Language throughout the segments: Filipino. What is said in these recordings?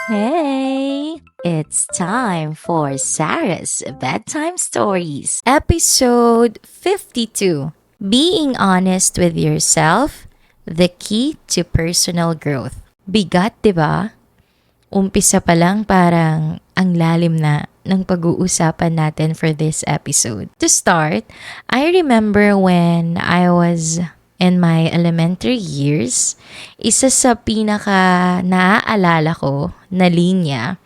Hey, it's time for Sarah's Bedtime Stories, episode 52. Being honest with yourself, the key to personal growth. Bigat, 'di ba? Umpisa pa lang parang ang lalim na ng pag-uusapan natin for this episode. To start, I remember when I was in my elementary years, isa sa pinaka naaalala ko na linya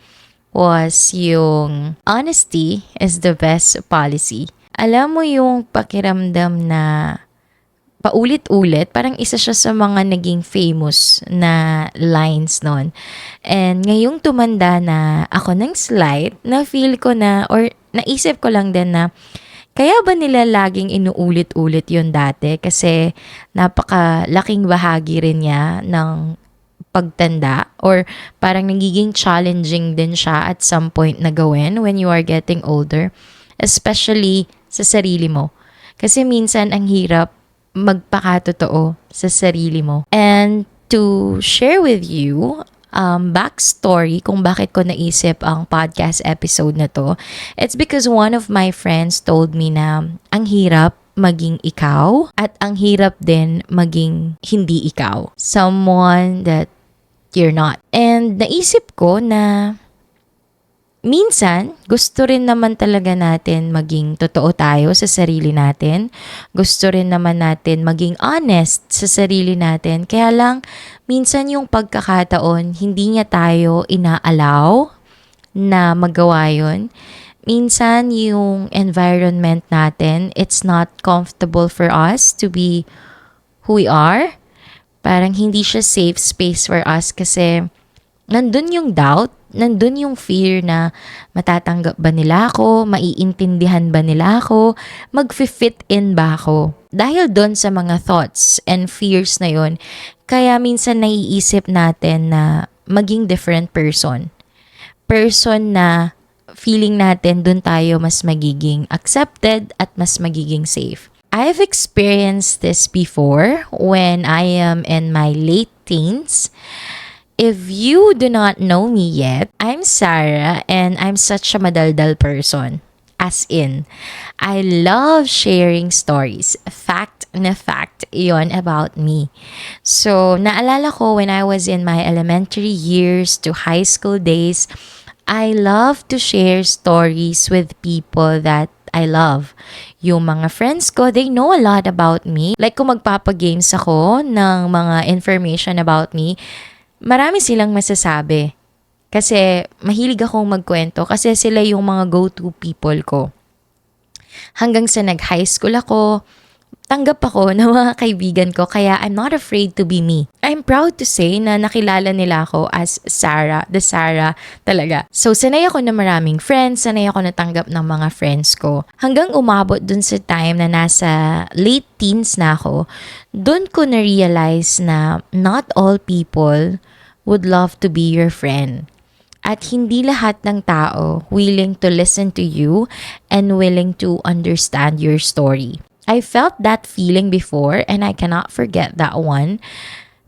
was yung honesty is the best policy. Alam mo yung pakiramdam na paulit-ulit, parang isa siya sa mga naging famous na lines nun. And ngayong tumanda na ako ng slight, na feel ko na, or naisip ko lang din na, kaya ba nila laging inuulit-ulit yun dati? Kasi napakalaking bahagi rin niya ng pagtanda, or parang nagiging challenging din siya at some point na gawin when you are getting older, especially sa sarili mo. Kasi minsan ang hirap magpakatotoo sa sarili mo. And to share with you backstory kung bakit ko naisip ang podcast episode na to, it's because one of my friends told me na ang hirap maging ikaw at ang hirap din maging hindi ikaw. Someone that you're not. And naisip ko na minsan, gusto rin naman talaga natin maging totoo tayo sa sarili natin. Gusto rin naman natin maging honest sa sarili natin. Kaya lang, minsan yung pagkakataon, hindi niya tayo inaalaw na magawa yun. Minsan, yung environment natin, it's not comfortable for us to be who we are. Parang hindi siya safe space for us kasi nandun yung doubt, nandun yung fear na matatanggap ba nila ako, maiintindihan ba nila ako, mag-fit in ba ako. Dahil doon sa mga thoughts and fears na yun, kaya minsan naiisip natin na maging different person. Person na feeling natin doon tayo mas magiging accepted at mas magiging safe. I've experienced this before when I am in my late teens. If you do not know me yet, I'm Sarah and I'm such a madaldal person. As in, I love sharing stories. Fact na fact yon about me. So, naalala ko when I was in my elementary years to high school days, I love to share stories with people that I love. Yung mga friends ko, they know a lot about me. Like kung magpapagames ako ng mga information about me, marami silang masasabi. Kasi mahilig akong magkwento kasi sila yung mga go-to people ko. Hanggang sa nag-high school ako, tanggap ako ng mga kaibigan ko kaya I'm not afraid to be me. I'm proud to say na nakilala nila ako as Sarah, the Sarah talaga. So sanay ako na maraming friends, sanay ako natanggap ng mga friends ko. Hanggang umabot dun sa time na nasa late teens na ako, dun ko na-realize na not all people would love to be your friend. At hindi lahat ng tao willing to listen to you and willing to understand your story. I felt that feeling before and I cannot forget that one,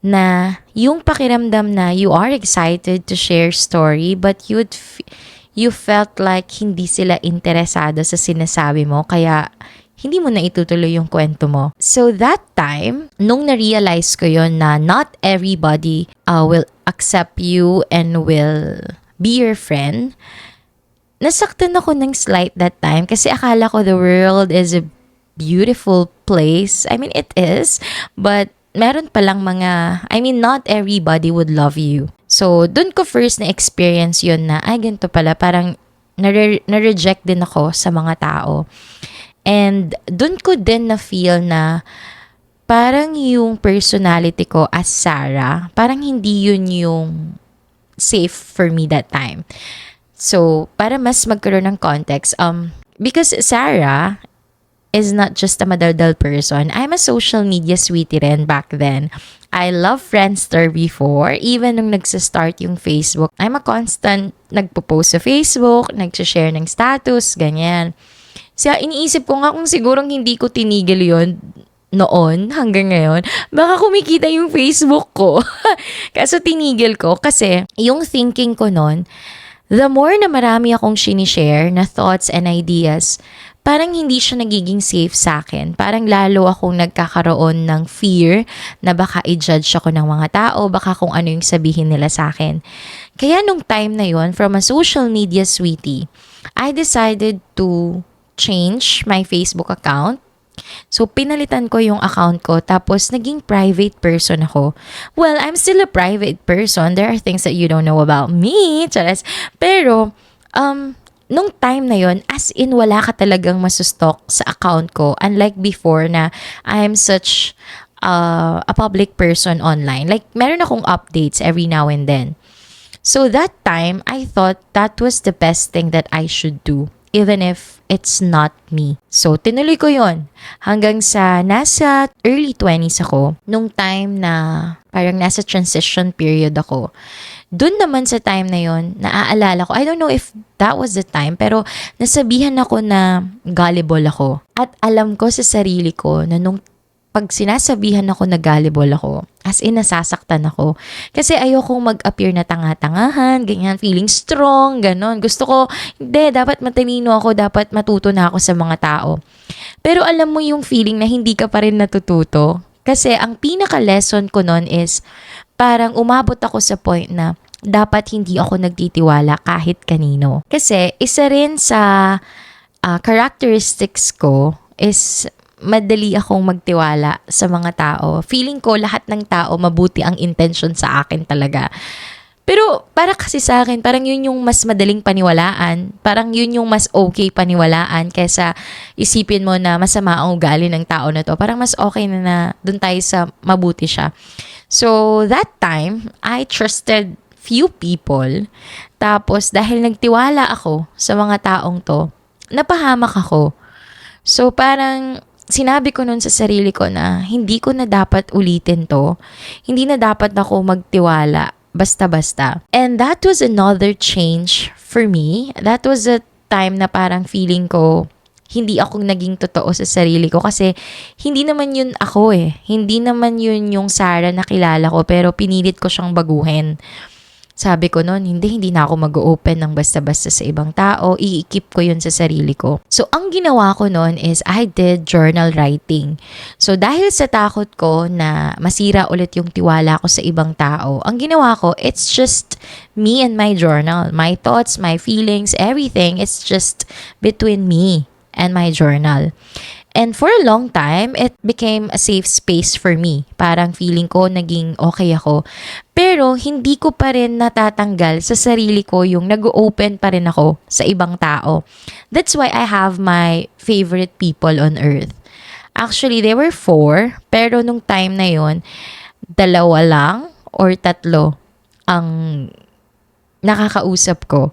na yung pakiramdam na you are excited to share story but you felt like hindi sila interesado sa sinasabi mo kaya hindi mo na itutuloy yung kwento mo. So that time, nung na-realize ko yon na not everybody will accept you and will be your friend, nasaktan ako ng slight that time kasi akala ko the world is a beautiful place. I mean, it is. But meron palang not everybody would love you. So, dun ko first na-experience yun na, ganito pala, parang na-reject din ako sa mga tao. And dun ko din na-feel na parang yung personality ko as Sarah, parang hindi yun yung safe for me that time. So, para mas magkaroon ng context, because Sarah is not just a madaldal person. I'm a social media sweetie rin back then. I love Friendster before, even nung nagsastart yung Facebook. I'm a constant nagpo-post sa Facebook, nagsashare ng status, ganyan. So, iniisip ko nga kung sigurong hindi ko tinigil yon noon hanggang ngayon, baka kumikita yung Facebook ko. Kaso tinigil ko kasi yung thinking ko noon, the more na marami akong sinishare na thoughts and ideas, parang hindi siya nagiging safe sa akin. Parang lalo akong nagkakaroon ng fear na baka i-judge ako ng mga tao, baka kung ano yung sabihin nila sa akin. Kaya nung time na yon, from a social media sweetie, I decided to change my Facebook account. So, pinalitan ko yung account ko tapos naging private person ako. Well, I'm still a private person. There are things that you don't know about me. Charas. Pero, nung time na yon, as in wala ka talagang masustalk sa account ko. Unlike before na I'm such a public person online. Like, meron akong updates every now and then. So, that time, I thought that was the best thing that I should do. Even if it's not me. So, tinuloy ko yon hanggang sa nasa early 20s ako. Nung time na parang nasa transition period ako. Doon naman sa time na yon, naaalala ko, I don't know if that was the time, pero nasabihan ako na gullible ako. At alam ko sa sarili ko na nung pag sinasabihan ako na gullible ako, as in nasasaktan ako. Kasi ayokong mag-appear na tanga-tangahan, ganyan, feeling strong, ganon. Gusto ko, hindi, dapat matalino ako, dapat matuto na ako sa mga tao. Pero alam mo yung feeling na hindi ka pa rin natututo. Kasi ang pinaka-lesson ko nun is, parang umabot ako sa point na dapat hindi ako nagtitiwala kahit kanino. Kasi isa rin sa characteristics ko is madali akong magtiwala sa mga tao. Feeling ko lahat ng tao mabuti ang intention sa akin talaga. Pero para kasi sa akin, parang yun yung mas madaling paniwalaan. Parang yun yung mas okay paniwalaan kaysa isipin mo na masama ang ugali ng tao na to. Parang mas okay na dun tayo sa mabuti siya. So that time, I trusted few people. Tapos dahil nagtiwala ako sa mga taong to, napahamak ako. So parang sinabi ko nun sa sarili ko na hindi ko na dapat ulitin to. Hindi na dapat ako magtiwala basta-basta. And that was another change for me. That was a time na parang feeling ko hindi ako naging totoo sa sarili ko kasi hindi naman yun ako eh. Hindi naman yun yung Sarah na kilala ko pero pinilit ko siyang baguhin. Sabi ko noon, hindi na ako mag-open ng basta-basta sa ibang tao. I-keep ko yun sa sarili ko. So, ang ginawa ko noon is I did journal writing. So, dahil sa takot ko na masira ulit yung tiwala ko sa ibang tao, ang ginawa ko, it's just me and my journal. My thoughts, my feelings, everything, it's just between me and my journal. And for a long time, it became a safe space for me. Parang feeling ko naging okay ako. Pero hindi ko pa rin natatanggal sa sarili ko yung nag-open pa rin ako sa ibang tao. That's why I have my favorite people on earth. Actually, there were 4. Pero nung time na yon, 2 lang or 3 ang nakakausap ko.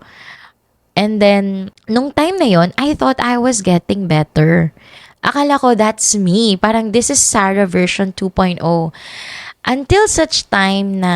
And then, nung time na yon, I thought I was getting better. Akala ko that's me. Parang this is Sarah version 2.0. Until such time na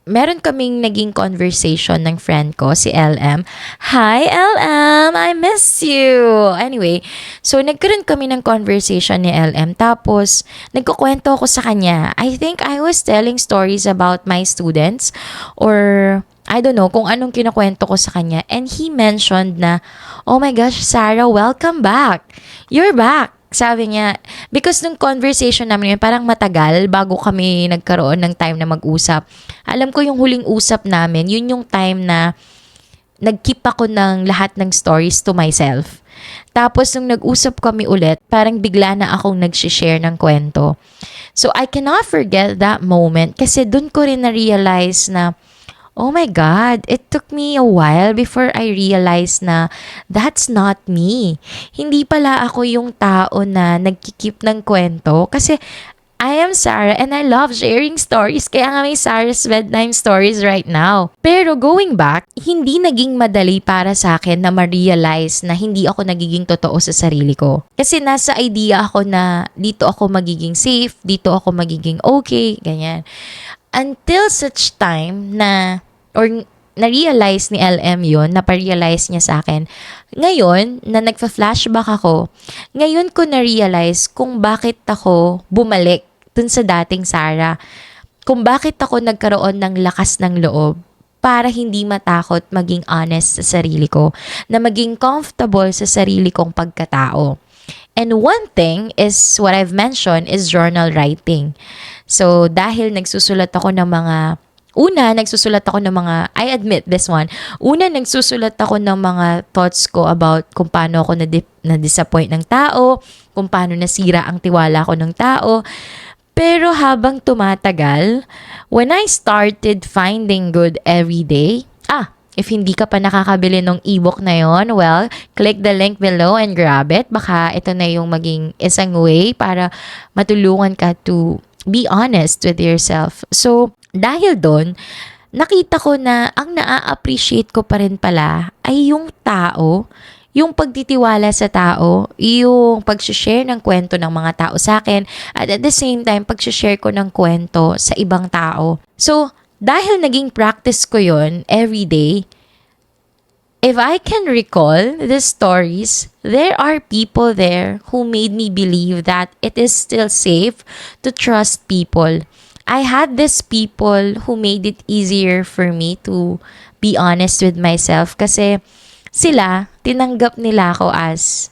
meron kaming naging conversation ng friend ko, si LM. Hi, LM! I miss you! Anyway, so nagkaroon kami ng conversation ni LM. Tapos, nagkukwento ako sa kanya. I think I was telling stories about my students or I don't know kung anong kinukwento ko sa kanya. And he mentioned na, oh my gosh, Sarah, welcome back. You're back. Sabi niya, because nung conversation namin yun, parang matagal bago kami nagkaroon ng time na mag-usap. Alam ko yung huling usap namin, yun yung time na nag-keep ako ng lahat ng stories to myself. Tapos nung nag-usap kami ulit, parang bigla na akong nag-share ng kwento. So I cannot forget that moment kasi dun ko rin na-realize na oh my God, it took me a while before I realized na that's not me. Hindi pala ako yung tao na nagkikip ng kwento kasi I am Sarah and I love sharing stories. Kaya nga may Sarah's Bedtime Stories right now. Pero going back, hindi naging madali para sa akin na ma-realize na hindi ako nagiging totoo sa sarili ko. Kasi nasa idea ako na dito ako magiging safe, dito ako magiging okay, ganyan. Until such time na or na-realize ni LM yun, naparealize niya sa akin. Ngayon, na nagfa-flashback ako, ngayon ko na-realize kung bakit ako bumalik dun sa dating Sarah. Kung bakit ako nagkaroon ng lakas ng loob para hindi matakot maging honest sa sarili ko, na maging comfortable sa sarili kong pagkatao. And one thing is, what I've mentioned, is journal writing. So, dahil nagsusulat ako ng mga I admit this one, nagsusulat ako ng mga thoughts ko about kung paano ako na-disappoint ng tao, kung paano nasira ang tiwala ko ng tao. Pero habang tumatagal, when I started finding good every day, if hindi ka pa nakakabili ng ebook na yon, well, click the link below and grab it. Baka ito na yung maging isang way para matulungan ka to be honest with yourself. So, dahil doon, nakita ko na ang naa-appreciate ko pa rin pala ay yung tao, yung pagtitiwala sa tao, yung pag-share ng kwento ng mga tao sa akin, at the same time, pag-share ko ng kwento sa ibang tao. So, dahil naging practice ko yon every day, if I can recall the stories, there are people there who made me believe that it is still safe to trust people. I had these people who made it easier for me to be honest with myself kasi sila, tinanggap nila ako as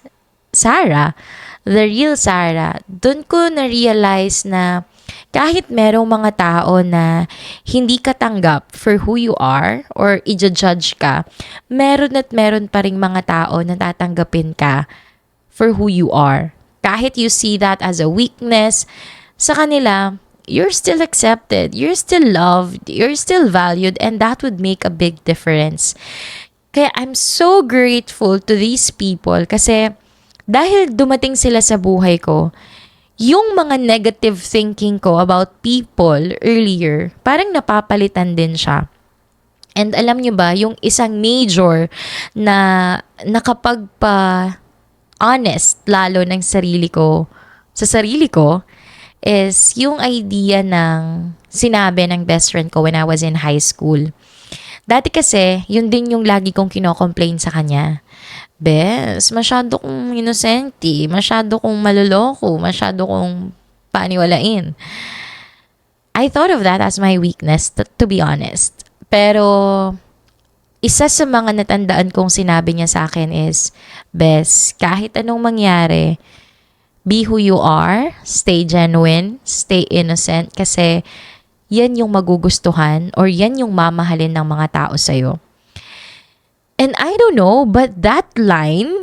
Sarah, the real Sarah. Doon ko na-realize na kahit merong mga tao na hindi ka tanggap for who you are or i-judge ka, meron at meron pa ring mga tao na tatanggapin ka for who you are. Kahit you see that as a weakness, sa kanila, you're still accepted, you're still loved, you're still valued, and that would make a big difference. Kaya I'm so grateful to these people kasi dahil dumating sila sa buhay ko, yung mga negative thinking ko about people earlier, parang napapalitan din siya. And alam nyo ba, yung isang major na nakapagpa-honest lalo ng sarili ko, sa sarili ko, is yung idea ng sinabi ng best friend ko when I was in high school. Dati kasi, yun din yung lagi kong kino-complain sa kanya. Bes, masyado kong inosente, masyado kong maloloko, masyado kong paniwalain. I thought of that as my weakness, to be honest. Pero, isa sa mga natandaan kong sinabi niya sa akin is, Bes, kahit anong mangyari, be who you are, stay genuine, stay innocent, kasi yan yung magugustuhan or yan yung mamahalin ng mga tao sa'yo. And I don't know, but that line,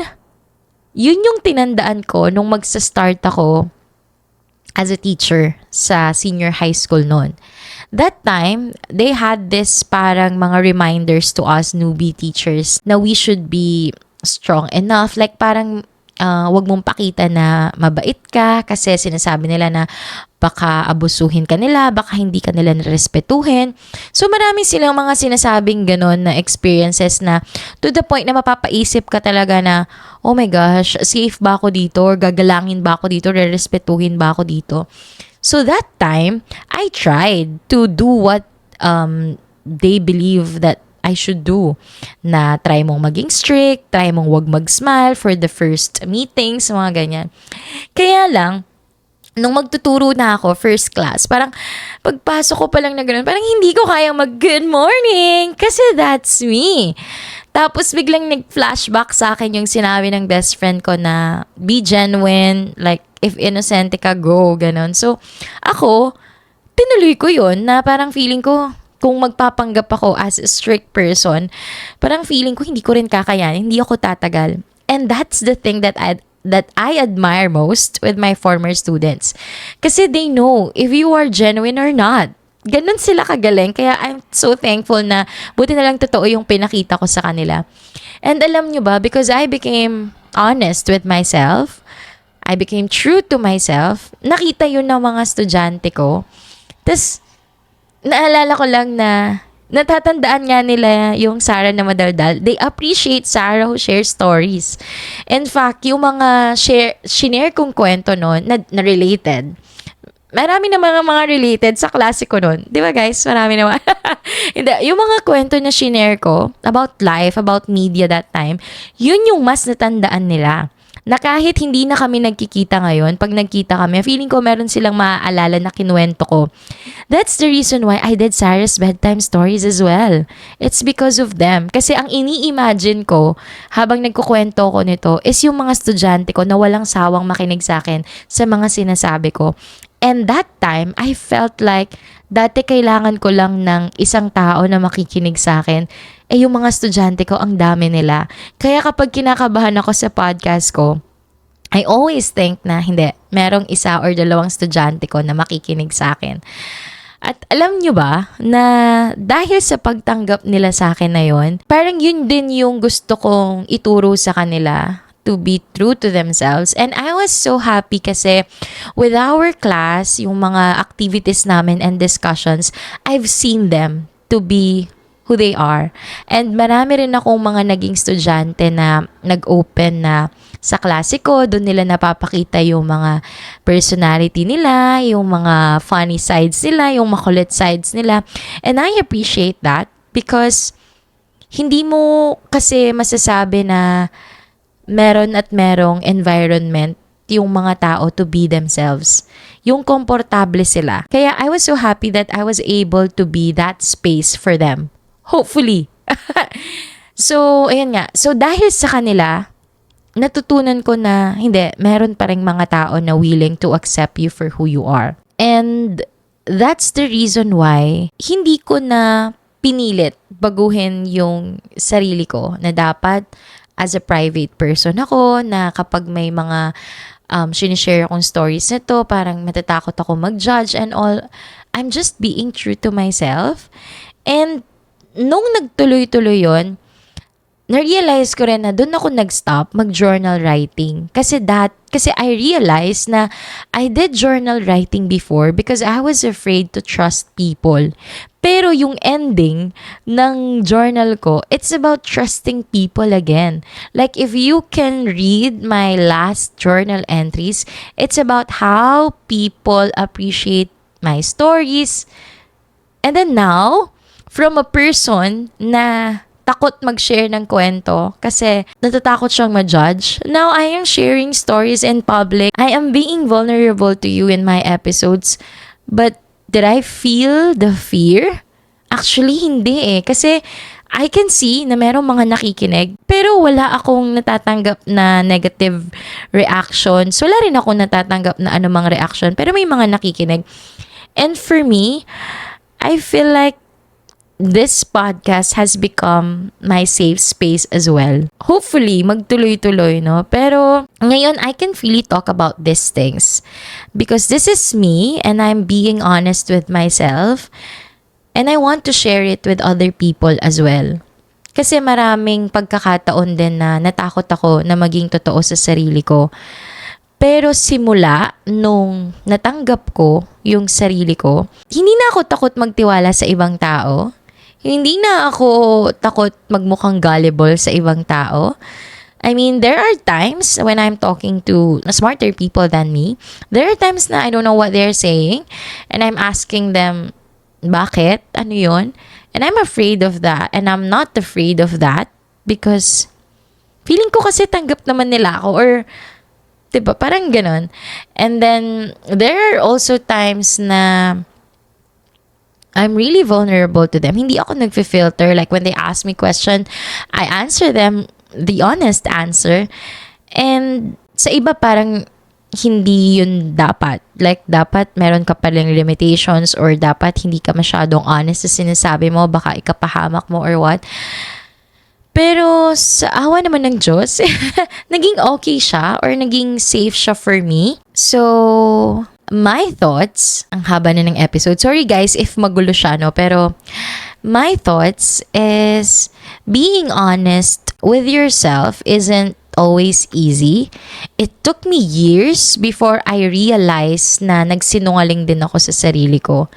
yun yung tinandaan ko nung magsa-start ako as a teacher sa senior high school noon. That time, they had this parang mga reminders to us newbie teachers na we should be strong enough. Like parang wag mong pakita na mabait ka kasi sinasabi nila na baka abusuhin ka nila, baka hindi ka nila narespetuhin. So marami silang mga sinasabing ganon na experiences na to the point na mapapaisip ka talaga na, oh my gosh, safe ba ako dito? Or gagalangin ba ako dito? Rerespetuhin ba ako dito? So that time, I tried to do what they believe that I should do. Na try mong maging strict, try mong wag mag-smile for the first meetings, mga ganyan. Kaya lang, nung magtuturo na ako, first class, parang pagpasok ko pa lang na gano'n, parang hindi ko kayang mag-good morning kasi that's me. Tapos biglang nag-flashback sa akin yung sinabi ng best friend ko na be genuine, like if innocent ka, go, gano'n. So, ako, tinuloy ko yun na parang feeling ko, kung magpapanggap ako as a strict person, parang feeling ko hindi ko rin kakayanin, hindi ako tatagal. And that's the thing that I admire most with my former students. Kasi they know if you are genuine or not. Ganun sila kagaling. Kaya I'm so thankful na buti na lang totoo yung pinakita ko sa kanila. And alam nyo ba, because I became honest with myself, I became true to myself, nakita yun ng mga estudyante ko. Tapos, naalala ko lang na natatandaan nga nila yung Sarah na madaldal. They appreciate Sarah who shares stories. In fact, yung mga shinare kong kwento noon na related, marami na mga related sa klase ko nun. Di ba guys? Marami naman. Hindi, yung mga kwento na shinare ko about life, about media that time, yun yung mas natandaan nila. Na kahit hindi na kami nagkikita ngayon, pag nagkita kami, feeling ko meron silang maaalala na kinuwento ko. That's the reason why I did Sarah's Bedtime Stories as well. It's because of them. Kasi ang ini-imagine ko, habang nagkukwento ko nito, is yung mga estudyante ko na walang sawang makinig sa akin sa mga sinasabi ko. And that time, I felt like dati kailangan ko lang ng isang tao na makikinig sa akin. Yung mga estudyante ko, ang dami nila. Kaya kapag kinakabahan ako sa podcast ko, I always think na hindi, merong isa or dalawang estudyante ko na makikinig sa akin. At alam nyo ba na dahil sa pagtanggap nila sa akin na yon, parang yun din yung gusto kong ituro sa kanila, to be true to themselves. And I was so happy kasi with our class, yung mga activities namin and discussions, I've seen them to be who they are. And marami rin akong mga naging estudyante na nag-open na sa klase ko. Doon nila napapakita yung mga personality nila, yung mga funny sides nila, yung makulit sides nila. And I appreciate that because hindi mo kasi masasabi na meron at merong environment yung mga tao to be themselves. Yung komportable sila. Kaya I was so happy that I was able to be that space for them. Hopefully. So, ayan nga. So, dahil sa kanila, natutunan ko na hindi, meron pa ring mga tao na willing to accept you for who you are. And that's the reason why hindi ko na pinilit baguhin yung sarili ko na dapat as a private person ako, na kapag may mga sinishare akong stories nito, parang matatakot ako mag-judge and all. I'm just being true to myself. And nung nagtuloy-tuloy yun, na-realize ko rin na doon ako nag-stop mag-journal writing. Kasi I realized na I did journal writing before because I was afraid to trust people. Pero yung ending ng journal ko, it's about trusting people again. Like if you can read my last journal entries, it's about how people appreciate my stories. And then now, from a person na takot mag-share ng kwento kasi natatakot siyang ma-judge. Now, I am sharing stories in public. I am being vulnerable to you in my episodes. But did I feel the fear? Actually, hindi eh. Kasi I can see na merong mga nakikinig. Pero wala akong natatanggap na negative reactions. Wala rin akong natatanggap na anumang reaction. Pero may mga nakikinig. And for me, I feel like this podcast has become my safe space as well. Hopefully, magtuloy-tuloy, no? Pero ngayon, I can freely talk about these things because this is me and I'm being honest with myself and I want to share it with other people as well. Kasi maraming pagkakataon din na natakot ako na maging totoo sa sarili ko. Pero simula nung natanggap ko yung sarili ko, hindi na ako takot magtiwala sa ibang tao. Hindi na ako takot magmukhang gullible sa ibang tao. I mean, there are times when I'm talking to smarter people than me, there are times na I don't know what they're saying and I'm asking them, bakit? Ano yun? And I'm afraid of that and I'm not afraid of that because feeling ko kasi tanggap naman nila ako or diba, parang ganon. And then, there are also times na I'm really vulnerable to them. Hindi ako nagfi-filter. Like when they ask me question, I answer them the honest answer. And sa iba parang hindi yun dapat. Like dapat meron ka palang limitations or dapat hindi ka masyadong honest sa sinasabi mo. Baka ikapahamak mo or what. Pero sa awa naman ng Diyos, naging okay siya or naging safe siya for me. So, my thoughts, ang haba na ng episode. Sorry guys if magulo siya, no? Pero my thoughts is being honest with yourself isn't always easy. It took me years before I realized na nagsinungaling din ako sa sarili ko.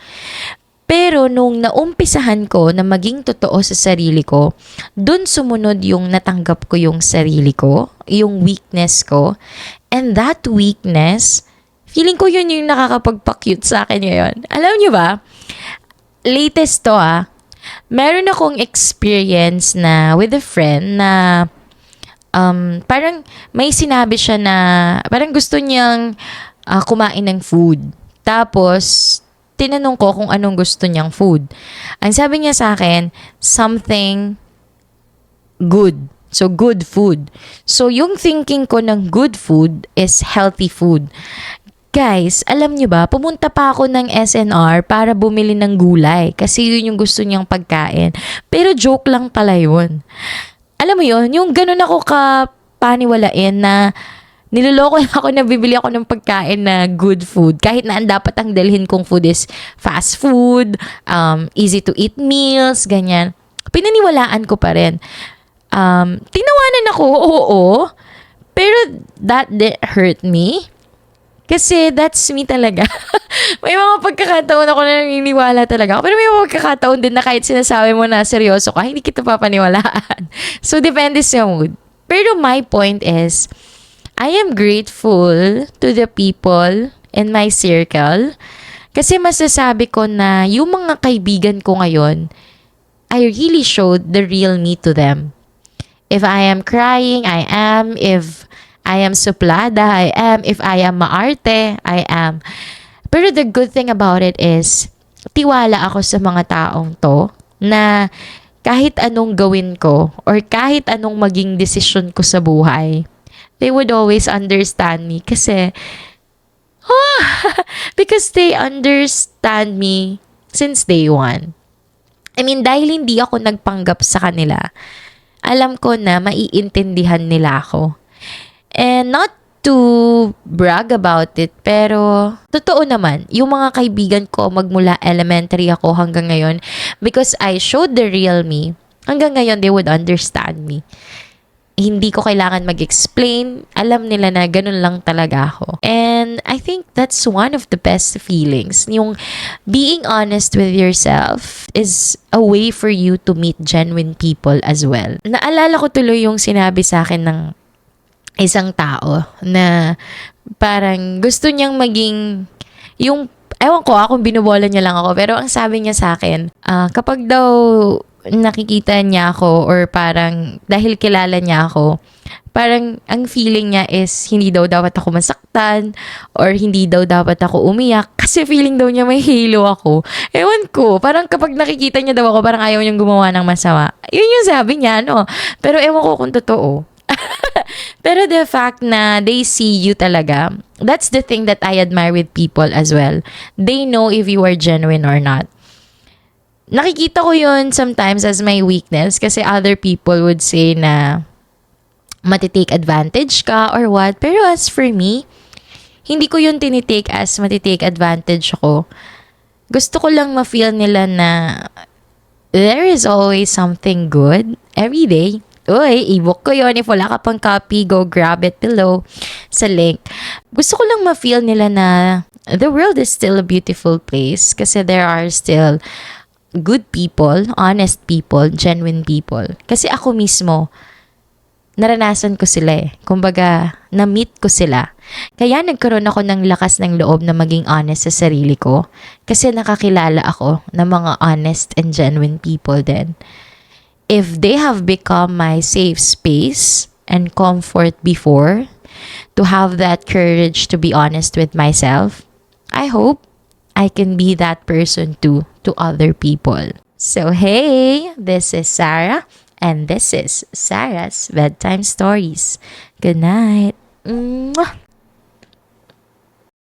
Pero nung naumpisahan ko na maging totoo sa sarili ko, dun sumunod yung natanggap ko yung sarili ko, yung weakness ko. And that weakness Feeling ko yun yung nakakapagpa-cute sa akin ngayon. Alam nyo ba, latest to meron akong experience na with a friend na parang may sinabi siya na parang gusto niyang kumain ng food. Tapos, tinanong ko kung anong gusto niyang food. Ang sabi niya sa akin, something good. So, good food. So, yung thinking ko ng good food is healthy food. Guys, alam niyo ba, pumunta pa ako ng SNR para bumili ng gulay kasi yun yung gusto niyang pagkain. Pero joke lang pala yun. Alam mo yun, yung ganun ako kapaniwalain na niloloko na ako na bibili ako ng pagkain na good food. Kahit na dapat ang dalhin kong food is fast food, easy to eat meals, ganyan. Pinaniwalaan ko pa rin. Tinawanan ako, oo. Pero that didn't hurt me. Kasi that's me talaga. May mga pagkakataon ako na naniniwala talaga. Pero may mga pagkakataon din na kahit sinasabi mo na seryoso ka, hindi kita papaniwalaan. So, depende sa mood. Pero my point is, I am grateful to the people in my circle. Kasi masasabi ko na yung mga kaibigan ko ngayon, I really showed the real me to them. If I am crying, I am. If I am suplada, I am. If I am maarte, I am. Pero the good thing about it is, tiwala ako sa mga taong to na kahit anong gawin ko or kahit anong maging desisyon ko sa buhay, they would always understand me kasi, because they understand me since day one. I mean, dahil hindi ako nagpanggap sa kanila, alam ko na maiintindihan nila ako. And not to brag about it, pero totoo naman, yung mga kaibigan ko magmula elementary ako hanggang ngayon, because I showed the real me, hanggang ngayon they would understand me. Hindi ko kailangan mag-explain, alam nila na ganun lang talaga ako. And I think that's one of the best feelings. Yung being honest with yourself is a way for you to meet genuine people as well. Naalala ko tuloy yung sinabi sa akin ng isang tao na parang gusto niyang maging yung, ewan ko kung binubola niya lang ako, pero ang sabi niya sa akin, kapag daw nakikita niya ako or parang dahil kilala niya ako, parang ang feeling niya is hindi daw dapat ako masaktan or hindi daw dapat ako umiyak kasi feeling daw niya may halo ako. Ewan ko, parang kapag nakikita niya daw ako, parang ayaw niyang gumawa ng masama. Yun yung sabi niya, no? Pero ewan ko kung totoo. Pero the fact na they see you talaga, that's the thing that I admire with people as well. They know if you are genuine or not. Nakikita ko yun sometimes as my weakness kasi other people would say na matitake advantage ka or what. Pero as for me, hindi ko yun tinitake as matitake advantage ko. Gusto ko lang ma-feel nila na there is always something good every day. Uy, i-book ko yun. If wala ka pang copy, go grab it below sa link. Gusto ko lang ma-feel nila na the world is still a beautiful place kasi there are still good people, honest people, genuine people. Kasi ako mismo, naranasan ko sila Kumbaga, na-meet ko sila. Kaya nagkaroon ako ng lakas ng loob na maging honest sa sarili ko kasi nakakilala ako ng mga honest and genuine people din. If they have become my safe space and comfort before, to have that courage to be honest with myself, I hope I can be that person too to other people. So hey, this is Sarah and this is Sarah's Bedtime Stories. Good night. Mwah!